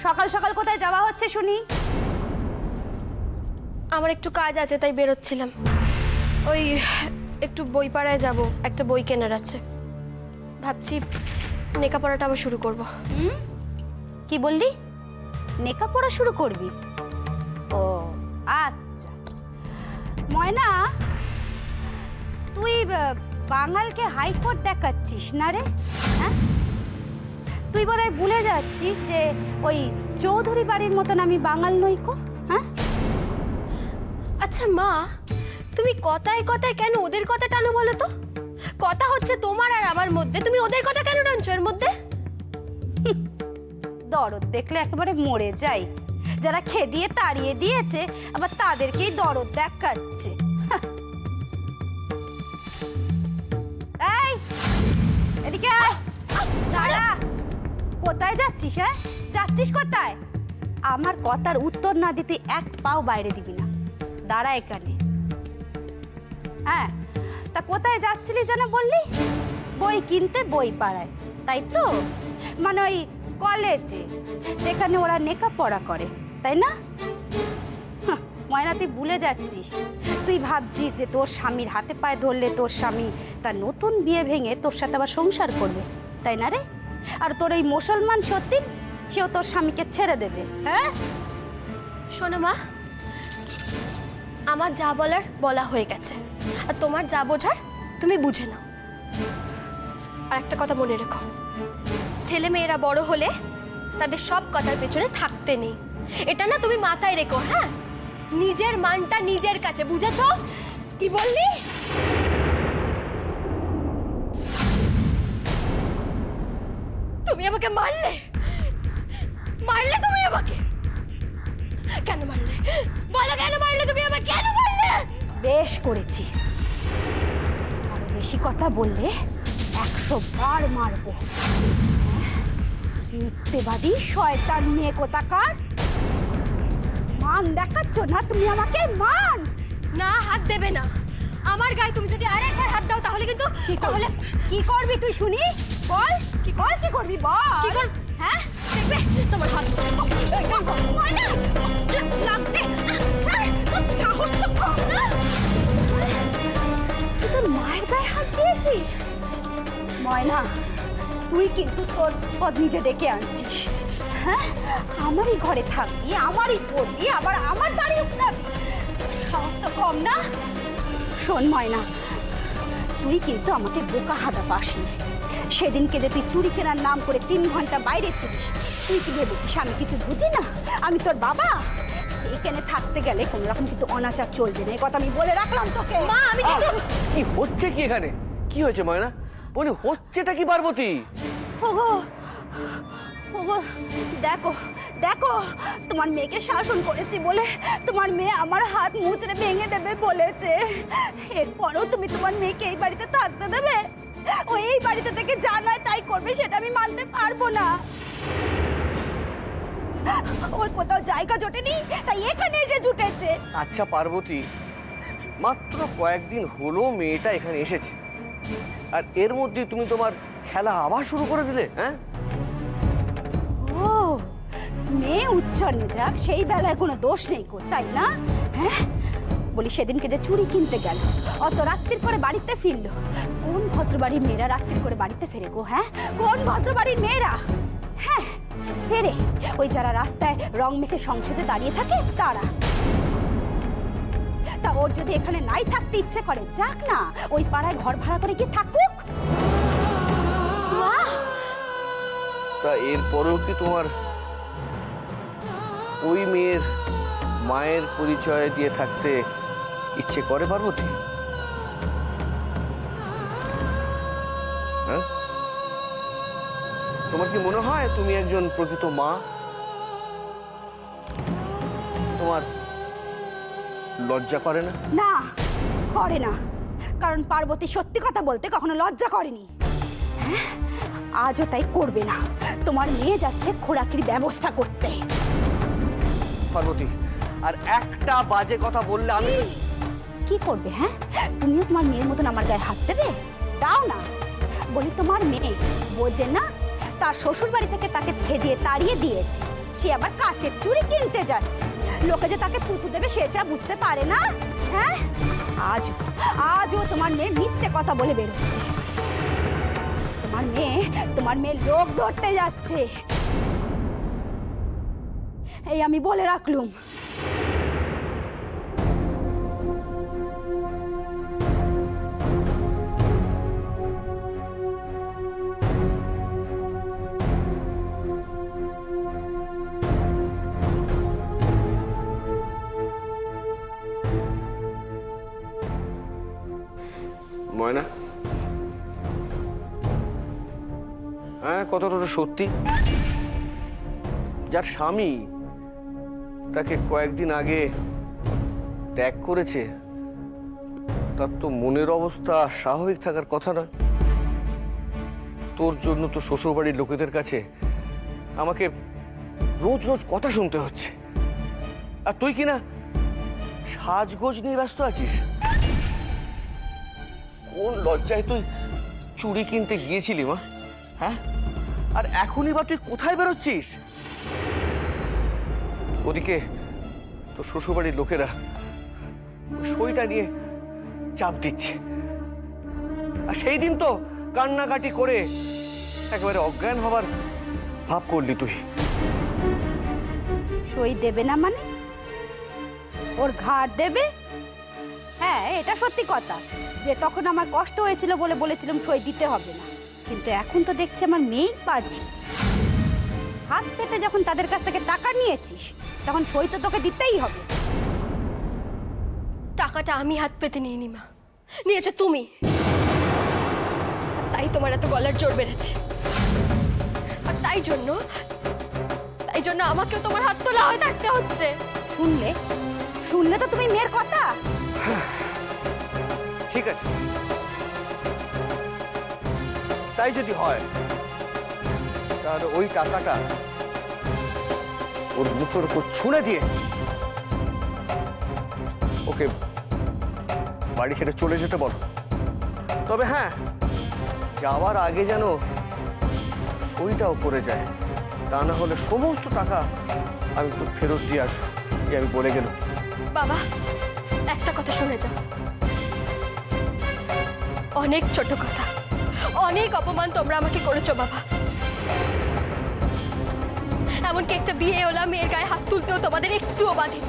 সকাল সকাল কোথায় যাওয়া হচ্ছে শুনি? আমার একটু কাজ আছে তাই বেরোচ্ছিলাম। ওই একটু বই পাড়ায় যাব, একটা বই কেনার আছে। ভাবছি লেখাপড়াটা আবার শুরু করব। কি বললি? লেখাপড়া শুরু করবি? ও আচ্ছা। ময়না, তুই বাঙালকে হাইকোর্ট দেখাচ্ছিস না রে? হ্যাঁ, তুই বোধহয় ভুলে যাচ্ছিস যে ওই চৌধুরী বাড়ির মতন আমি বাঙাল নই কো। হ্যাঁ, আচ্ছা মা, তুমি কথায় কথায় কেন ওদের কথা টানো বলো তো? কথা হচ্ছে তোমার আর আমার মধ্যে, তুমি ওদের কথা কেন টানছো এর মধ্যে? দরদ দেখলে একেবারে মরে যাই। যারা খেদিয়ে তাড়িয়ে দিয়েছে আবার তাদেরকেই দরদ দেখাচ্ছে। এই, এদিকে আয়। দাঁড়া। কোথায় যাচ্ছিস? হ্যাঁ, যাচ্ছিস কোথায়? আমার কথার উত্তর না দিতে এক পাও বাইরে দিবি না। দাঁড়া এখানে। হ্যাঁ, তা কোথায় যাচ্ছিলি যেন বললি? বই কিনতে বই পাড়ায়, তাই তো? মানে ওই কলেজে যেখানে ওরা লেখাপড়া করে, তাই না? ময়না, তুই ভুলে যাচ্ছিস। তুই ভাবছিস যে তোর স্বামীর হাতে পায়ে ধরলে তোর স্বামী তার নতুন বিয়ে ভেঙে তোর সাথে আবার সংসার করবে, তাই না রে? আর তোর এই মুসলমান সত্যি সেও তোর স্বামীকে ছেড়ে দেবে? হ্যাঁ শোনো মা, আমার যা বলার বলা হয়ে গেছে, আর তোমার যা বোঝার তুমি বুঝে নাও। আর একটা কথা মনে রেখো, ছেলে মেয়েরা বড় হলে তাদের সব কথার পেছনে থাকতে নেই, এটা না তুমি মাথায় রেখো। হ্যাঁ, নিজের মানটা নিজের কাছে, বুঝেছো? কি বললি? তুমি আমাকে মারলে, মারলে তুমি আমাকে। কেন মারলে বলো? কেন মারলে তুমি আমাকে? কেন মারলে? বেশ করেছি। আরো বেশি কথা বললে 100 বার মারবো। মিথ্যেবাদী শয়তান মেয়ে কোথাকার। মান দেখাচ্ছ না তুমি আমাকে? মান না, হাত দেবে না আমার গায়ে। তুমি যদি আরেকবার হাত দাও তাহলে কিন্তু কি করবি তুই শুনি? বল কি করবি? বল কি কর? হ্যাঁ, দেখবে তোমার হাত ময়না, লাগছে। তোর সাহস তো কম না। তুই তোর মায়ের গায়ে হাত দিয়েছিস? ময়না, তুই কিন্তু তোর পদ নিজে ডেকে আনছিস। হ্যাঁ, আমারই ঘরে থাকবি, আমারই পড়বি, আবার আমার দাঁড়িয়ে উঠবি। সাহস তো কম না। শোন ময়না, তুই কিন্তু আমাকে বোকা হাদা পাসনি। সেদিনকে যে তুই চুরি কেনার নাম করে 3 ঘন্টা বাইরে ছিলিস, তুই কি ভেবেছিস আমি কিছু বুঝি না? আমি তোর বাবা? এখানে থাকতে গেলে কোনো রকম কিন্তু অনাচার চলবে না, এই কথা আমি বলে রাখলাম তোকে। মা, আমি কিন্তু কি হচ্ছে কি এখানে? কি হয়েছে ময়না? বলি হচ্ছেটা কি পার্বতী? ওগো, ওগো, দেখো দেখো, তোমার মেয়েকে শাসন করেছি বলে তোমার মেয়ে আমার হাত মুচড়ে ভেঙে দেবে বলেছে। এরপরও তুমি তোমার মেয়েকে এই বাড়িতে থাকতে দেবে? ও এই বাড়িতে থেকে যা নয় তাই করবে, সেটা আমি মানতে পারবো না। ওর কোথাও জায়গা জোটেনি, তাই এখানে এসে জুটেছে। আচ্ছা পার্বতী, মাত্র কয়েকদিন হলো মেয়েটা এখানে এসেছে, আর এর মধ্যে তুমি তোমার খেলা আবার শুরু করে দিলে? হ্যাঁ, ও, মেয়ে উচ্চারণে যাক সেই বেলায় কোনো দোষ নেই কো, তাই না? হ্যাঁ, বলি সেদিনকে যে চুরি কিনতে গেল, অত রাত্রির করে বাড়িতে ফিরলো, কোন ভদ্রবাড়ির মেয়েরা রাত্রির করে বাড়িতে ফেরে গো? হ্যাঁ, কোন ভদ্রবাড়ির মেয়েরা? হ্যাঁ, ফেরে ওই যারা রাস্তায় রং মেখে সংসেজে দাঁড়িয়ে থাকে তারা। তা ওর যদি এখানে নাই থাকতে ইচ্ছে করে, যাক না, ওই পাড়ায় ঘর ভাড়া করে গিয়ে থাকুক। তা এরপরেও কি তোমার ওই মেয়ের মায়ের পরিচয় দিয়ে থাকতে ইচ্ছে করে পার্বতী? হ্যাঁ, তোমার কি মনে হয় তুমি একজন প্রকৃত মা? তোমার লজ্জা করে না? না, করে না, কারণ পার্বতী সত্যি কথা বলতে কখনো লজ্জা করেনি। হ্যাঁ, আজও তাই করবে না। তোমার মেয়ে যাচ্ছে খোরাকির ব্যবস্থা করতে। পার্বতী, আর একটা বাজে কথা বললে আমি কি করবে? হ্যাঁ, তুমিও তোমার মেয়ের মতন আমার গায়ে হাত দেবে? দাও না। বলি তোমার মেয়ে বোঝে না তার শ্বশুর বাড়ি থেকে তাকে খেদিয়ে তাড়িয়ে দিয়েছে, সে আবার কাচের চুড়ি কিনতে যাচ্ছে। লোকে যে তাকে থুতু দেবে সেটা বুঝতে পারে না। হ্যাঁ, আজও তোমার মেয়ে মিথ্যে কথা বলে বেরোচ্ছে। তোমার মেয়ে লোক ধরতে যাচ্ছে, এই আমি বলে রাখলুম। ময়না, হ্যাঁ কথাটা তো সত্যি। যার স্বামী তাকে কয়েকদিন আগে ত্যাগ করেছে, তার তো মনের অবস্থা স্বাভাবিক থাকার কথা না। তোর জন্য তো শ্বশুরবাড়ির লোকেদের কাছে আমাকে রোজ রোজ কথা শুনতে হচ্ছে, আর তুই কিনা সাজগোজ নিয়ে ব্যস্ত আছিস। কোন লজ্জায় তুই চুড়ি কিনতে গিয়েছিলি মা? হ্যাঁ, আর এখনই বা তুই কোথায় বেরোচ্ছিস? ওদিকে তো শ্বশুরবাড়ির লোকেরা সইটা নিয়ে চাপ দিচ্ছে, আর সেই দিন তো কান্নাকাটি করে একেবারে অজ্ঞান হবার ভাব করলি তুই। সই দেবে না মানে ওর ঘাড় দেবে? হ্যাঁ, এটা সত্যি কথা যে তখন আমার কষ্ট হয়েছিল বলে বলেছিলাম সই দিতে হবে না, কিন্তু এখন তো দেখছি আমার মেয়েই বাজি। হাত পেতে যখন তাদের কাছ থেকে টাকা নিয়েছিস তখন সই তো তোকে দিতেই হবে। টাকাটা আমি হাত পেতে নিইনি মা, নিয়েছো তুমি। আর তাই তোমার এত গলার জোর বেড়েছে, আর তাই জন্য আমাকেও তোমার হাত তোলা হয়ে থাকতে হচ্ছে। শুনলে তো তুমি মেয়ের কথা। ঠিক আছে, তাই যদি হয় তাহলে ওই টাকাটা ওর মুখের উপর ছুঁড়ে দিয়ে ওকে বাড়ি ছেড়ে চলে যেতে বলো। তবে হ্যাঁ, যাওয়ার আগে যেন সইটাও করে যায়, তা না হলে সমস্ত টাকা আমি তো ফেরত দিয়ে আসবো, আমি বলে গেলাম। বাবা, একটা কথা শুনে যাও। অনেক ছোট কথা, অনেক অপমান তোমরা আমাকে করেছো বাবা। এমনকি একটা বিয়ে ওলা মেয়ের গায়ে হাত তুলতেও তোমাদের একটুও বাধে।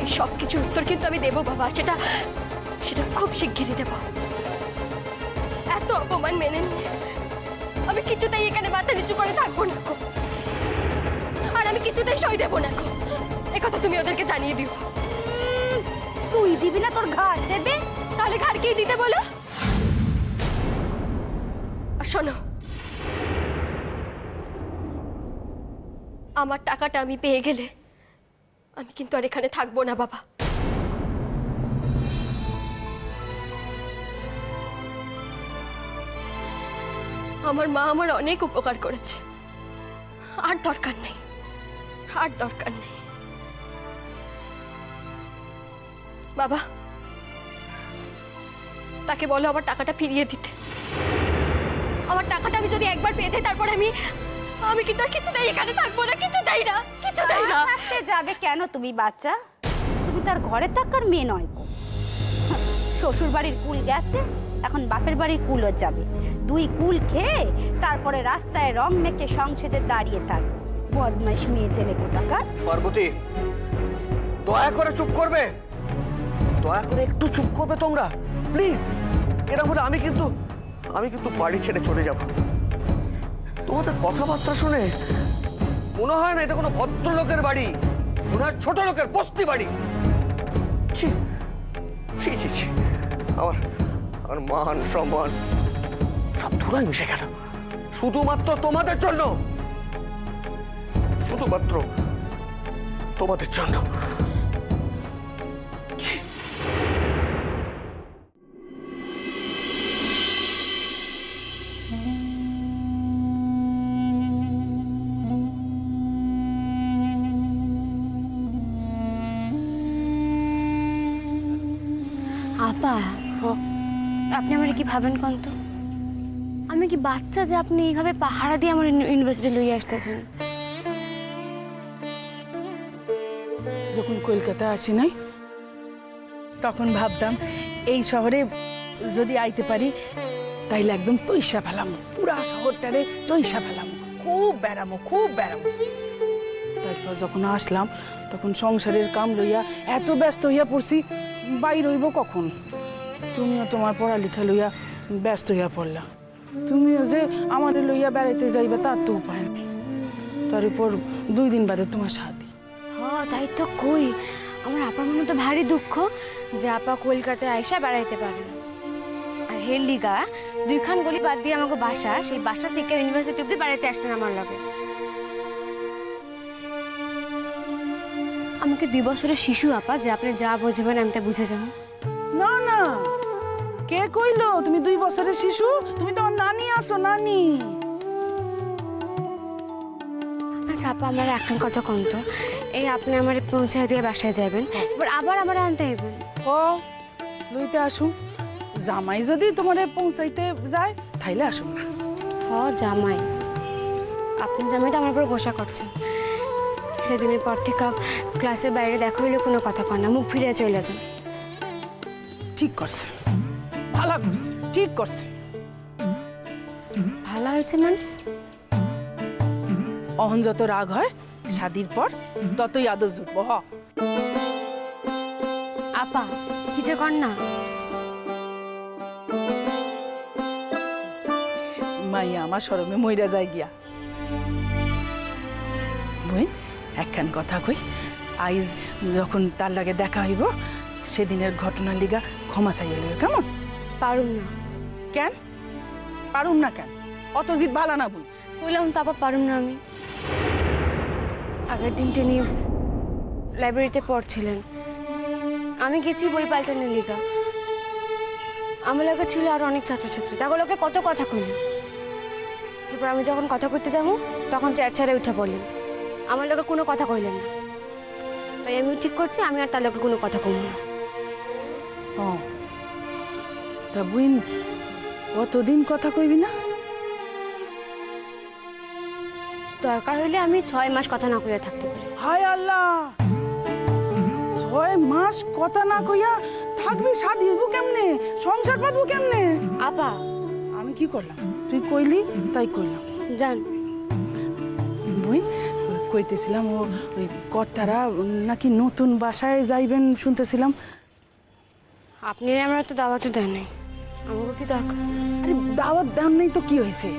এই সব কিছুর উত্তর কিন্তু আমি দেবো বাবা, সেটা খুব শিগগিরই দেব। এত অপমান মেনে নিয়ে আমি কিছুতেই এখানে মাথা নিচু করে থাকবো না, আর আমি কিছুতেই সই দেবো না। একথা তুমি ওদেরকে জানিয়ে দিও। তুই দিবি না, তোর ঘাড় দেবে। তাহলে ঘাড় কে দিতে বলো? আর শোনো, আমার টাকাটা আমি পেয়ে গেলে আমি কিন্তু আর এখানে থাকবো না বাবা। আমার মা আমার অনেক উপকার করেছে, আর দরকার নেই, আর দরকার নেই বাবা। তাকে বলো আমার টাকাটা ফিরিয়ে দিতে। আমার টাকাটা আমি যদি একবার পেয়ে যাই তারপর আমি কিন্তু আর কিছুতেই এখানে থাকবো না, কিছুতেই না, কিছুতেই না। থাকতে যাবে কেন তুমি বাচ্চা? তুমি তার ঘরে থাকার মেয়ে নয় গো। শ্বশুর বাড়ির কুল গেছে, এখন বাপের বাড়ির কুলও যাবে। দুই কুল খেয়ে তারপরে রাস্তায় রং মেখে সংসেজে দাঁড়িয়ে থাক। বদমাইশ মেয়ে ছেলে কোথাকার। পার্বতী, দয়া করে চুপ করবে, দয়া করে একটু চুপ করবে তোমরা প্লিজ। এরা হলে আমি কিন্তু বাড়ি ছেড়ে চলে যাব। তোমাদের কথাবার্তা শুনে মনে হয় না এটা কোনো ভদ্রলোকের বাড়ি, মনে হয় ছোট লোকের বস্তি বাড়ি। ছি ছি ছি ছি, আমার মান সম্মান সব ধুলায় মিশে গেল শুধুমাত্র তোমাদের জন্য, শুধুমাত্র তোমাদের জন্য। ছি। আপা, আপনি আমার কি ভাবেন কোন তো? আমি কি বাচ্চা যে আপনি এইভাবে পাহারা দিয়ে আমার ইউনিভার্সিটি লইয়ে আসতেছেন? যখন কলকাতা আসি নাই তখন ভাবতাম এই শহরে যদি আইতে পারি তাইলে একদম চইসা ফেলাম, পুরা শহরটারে চইসা ফেলাম, খুব বেড়ামো খুব বেড়ামো। তারপর যখন আসলাম তখন সংসারের কাম লইয়া এত ব্যস্ত হইয়া পড়ছি, বাইর হইব কখন। তুমিও তোমার পড়ালেখা লইয়া ব্যস্ত হইয়া পড়লা, তুমিও যে আমার লইয়া বেড়াইতে যাইবা তার তো উপায় নেই। তার উপর 2 দিন বাদে তোমার শাদি। তাই তো কই, আমার আপার মনে তো ভারী দুঃখ যে আপা কলকাতায় আইসা বেড়াইতে পারে না। আর হেলিগা 2খান গলি বাদ দিয়ে আমাকে বাসা, সেই বাসা থেকে ইউনিভার্সিটি অব্দি বেড়াইতে আসতেন আমার লাগে। আমাকে 2 বছরের শিশু আপা, যে আপনি যা বুঝবেন আমি তা বুঝে যাবো। না না, কে কইলো তুমি 2 বছরের শিশু? তুমি তো আমার নানি আছো, নানি। আচ্ছা আপা, আমার এখন কথা কম তো, এই আপনি আমার পৌঁছায় দিয়ে বাসায় যাবেন, এবার আবার আমার আনতে আইবেন। ও লইতে আসুন, জামাই যদি তোমারে পৌঁছাইতে যায় তাইলে আসুন না। জামাই, আপনি জামাই তো আমার উপর গোসা করছেন। সেদিনের পর থেকে ক্লাসের বাইরে দেখা হইলে কোনো কথা কর না, মুখ ফিরে চলে যান। ঠিক করছে, ভালো করছে, ঠিক করছে। ভালো হয়েছে মানে? অহন যত রাগ হয় শাদির পর ততই আদর জুটবো। আপা কি যে কর না। মাইয়া আমার শরমে মইরা যায় গিয়া। বই একখান কথা কই, আইজ যখন তার লাগে দেখা হইব সেদিনের ঘটনার লিগা ক্ষমা চাইয়া লইও, কেমন? পারুম না। কেন পারুম না? কেন অত জিদ ভালো না বই? বললাম তো আপা, পারুম না আমি। আগের দিন তিনি লাইব্রেরিতে পড়ছিলেন, আমি গেছি বই পাল্টানোর লিগা। আমার লোকে ছিল আর অনেক ছাত্রছাত্রী, তাগুলোকে কত কথা কইলেন। এরপর আমি যখন কথা কইতে যাবো তখন চেয়ার ছেড়ে উঠে পড়লেন, আমার লোকে কোনো কথা কইলেন না। তাই আমিও ঠিক করছি আমি আর তার লোকে কোনো কথা কইব না। ও তা বুইন কতদিন কথা কইবি না? দরকার হইলে আমি 6 মাস কথা না কইয়া থাকতে পারি। হায় আল্লাহ, 6 মাস কথা না কইয়া থাকবি? শাদি হইব কেমনে? সংসার পাবো কেমনে? আপা আমি কি করলাম? তুই কইলি তাই কইলাম। জান, বই কইতেছিলাম ও ওই কর্তারা নাকি নতুন বাসায় যাইবেন শুনতেছিলাম। আপনি আমরা তো দাওয়াতও দেন নাই, আমাকে কি দরকার? আরে দাওয়াত দাম নেই তো কি হয়েছে?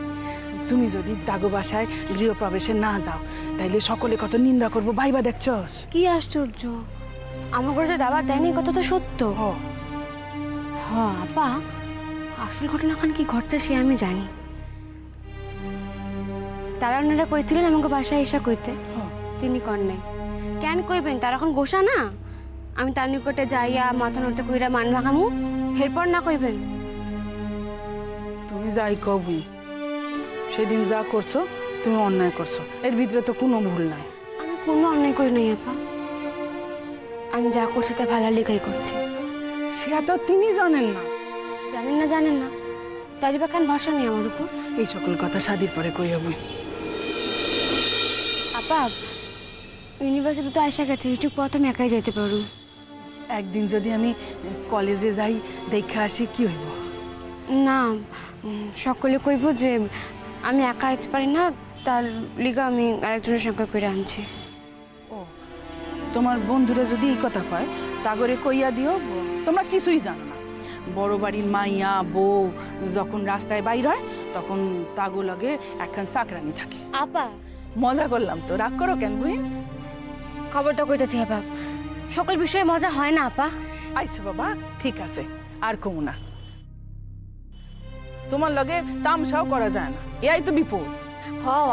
তুমি যদি দাগো বাসায় গৃহপ্রবেশে না যাও তাইলে সকলে কত নিন্দা করবো, ভাইবা দেখছস? কি আশ্চর্য, আমার ঘরে যে দাওয়াত দেয়নি কথা তো সত্য। আপা, আসল ঘটনা এখন কি ঘটছে সে আমি জানি। তারা ওনারা কইছিলেন আমাকে বাসায় এসা কইতে, তিনি কর নাই। কেন কইবেন? তার এখন গোসা না, আমি তার নিকটে যাইয়া মাথা নড়তে কইরা মান ভাঙামু, এরপর না কইবেন? তুমি যাই কবি, সেদিন যা করছো তুমি অন্যায় করছো, এর ভিতরে তো কোনো ভুল নাই। আমি কোনো অন্যায় করি নাই আপা, আমি যা করছি তা ভালো লেখাই করছি। সেটা তো তিনি জানেন না। জানেন না তারই বা কেন ভরসা নেই আমার উপর? এই সকল কথা শাদির পরে কই হবে। আপা ইউনিভার্সিটি তো আসা গেছে, এইটুক পথ আমি একাই যেতে পারবো। একদিন যদি আমি কলেজে যাই দেখে আসি কি হইব? না, সকলে কইব যে আমি একা যেতে পারি না, তার লিগা আমি আরেকজনের সঙ্গে করে আনছি। ও তোমার বন্ধুরা যদি এই কথা কয় তাগরে কইয়া দিও তোমরা কিছুই জানো না। বড় বাড়ির মাইয়া বউ যখন রাস্তায় বাইর হয় তখন তাগো লাগে একখান চাকরানি থাকে। আপা মজা করলাম তো, রাগ করো কেন বুঝি? খবরটা কইতেছি আপা, সকল বিষয়ে মজা হয় না আপা। আইছে বাবা, ঠিক আছে আর কমু না। তোমার লগে তামসাও করা যায় না, এটাই তো বিপদ।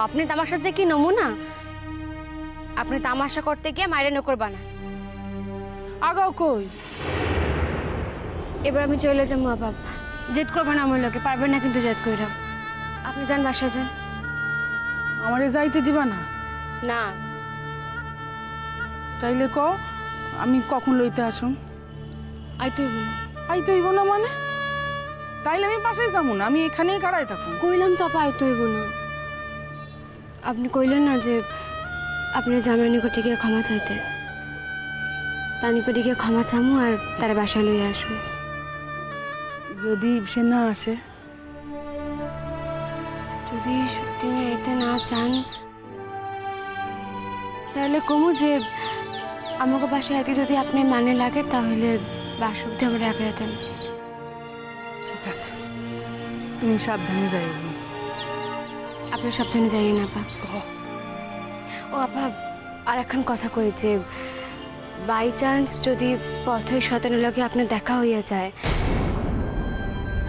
আপনি তামাশার যে কি নমুনা, আপনি তামাশা করতে গিয়ে মায়ের নকর বানান। আগাও কই? এবার আমি চলে যাবো আপা, জেদ করবেন আমার লোকে, পারবেন না কিন্তু জেদ কইরা। আপনি যান, বাসায় যান। আমারে যাইতে দিবা না? না। তাইলে ক আমি কখন লইতে আসুন? আইতে হইব না। আইতে হইব না মানে? তাইলে আমি বাসায় যাবো না, আমি এখানেই কারাই থাকুন। কইলাম তো আপা আইতে হইব না। আপনি কইলেন না যে আপনার জামাই নিকটে গিয়ে ক্ষমা চাইতে, তার নিকটে গিয়ে ক্ষমা চামু আর তারা বাসায় লইয়া আসুন। যদি সে না আসে? যদি তিনি এতে না চান তাহলে কমু যে আমাকে বাসায় আইতে যদি আপনি মানে লাগে তাহলে বাসা অব্দি আমরা রাখা যেতেন। ঠিক আছে, তুমি সাবধানে যাই। আপনি সাবধানে যাইয়েন আপা। ও আপা, আর এখন কথা কই যে বাই চান্স যদি পথে শতানের লগে আপনার দেখা হইয়া যায়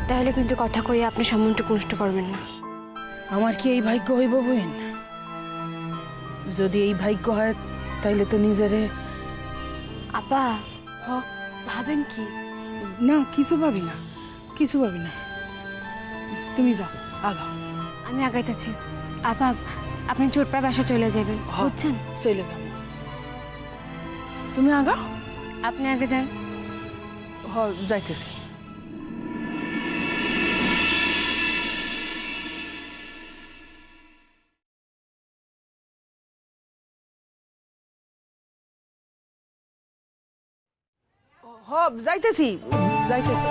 তাহলে কিন্তু কথা কইয়া আপনি সম্মানটুকু নষ্ট করবেন না। আমার কি এই ভাগ্য হইব বোন? যদি এই ভাগ্য হয় তাইলে তো নিজেরে। আপা ভাবেন কি? না, কিছু ভাবি না, কিছু ভাবি না। তুমি যাও, আগাও। আমি আগাইতেছি। আপা আপনি চোটপাড়া বাসা চলে যাবেন, বুঝছেন? চলে যাও, তুমি আগাও। আপনি আগে যান। যাইতেছি। যাইতেছি যাইতেছি।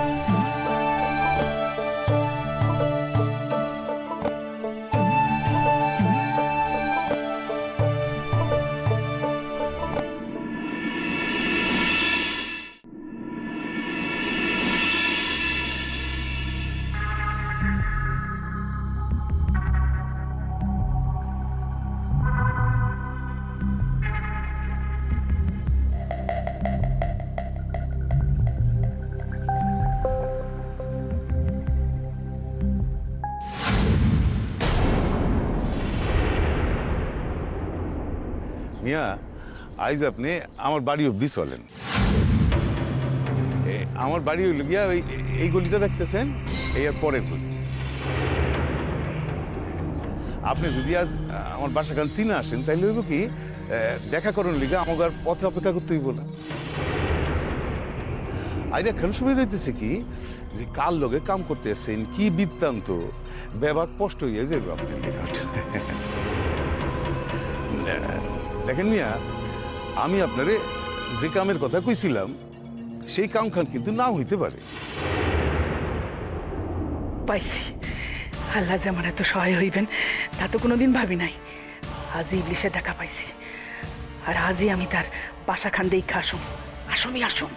মিয়া, আইজ আপনি আমার বাড়ি অব্দি চলেন। আমার বাড়ি হইল গিয়া এই গলিটা দেখতেছেন, এই আর পরের গলি। আপনি যদি আজ আমার বাসাখান চিনা আসেন তাইলে হইব কি দেখা করার লিগে আমাকে আর পথে অপেক্ষা করতে হইব না। আইডা এখন সুবিধা হইতেছে কি যে কার লগে কাম করতে আসছেন, কি বৃত্তান্ত, ব্যবাক স্পষ্ট হইয়া যাবে আপনার নিকট। দেখেন মিয়া, আমি আপনারে যে কামের কথা কইছিলাম সেই কাম খান কিন্তু নাও হইতে পারে। পাইছি, আল্লাহ যে আমার এত সহায় হইবেন তা তো কোনোদিন ভাবি নাই। আজই ইবলিশের দেখা পাইছি, আর আজই আমি তার বাসাখান দেখে আসুম। আসুমি আসুম।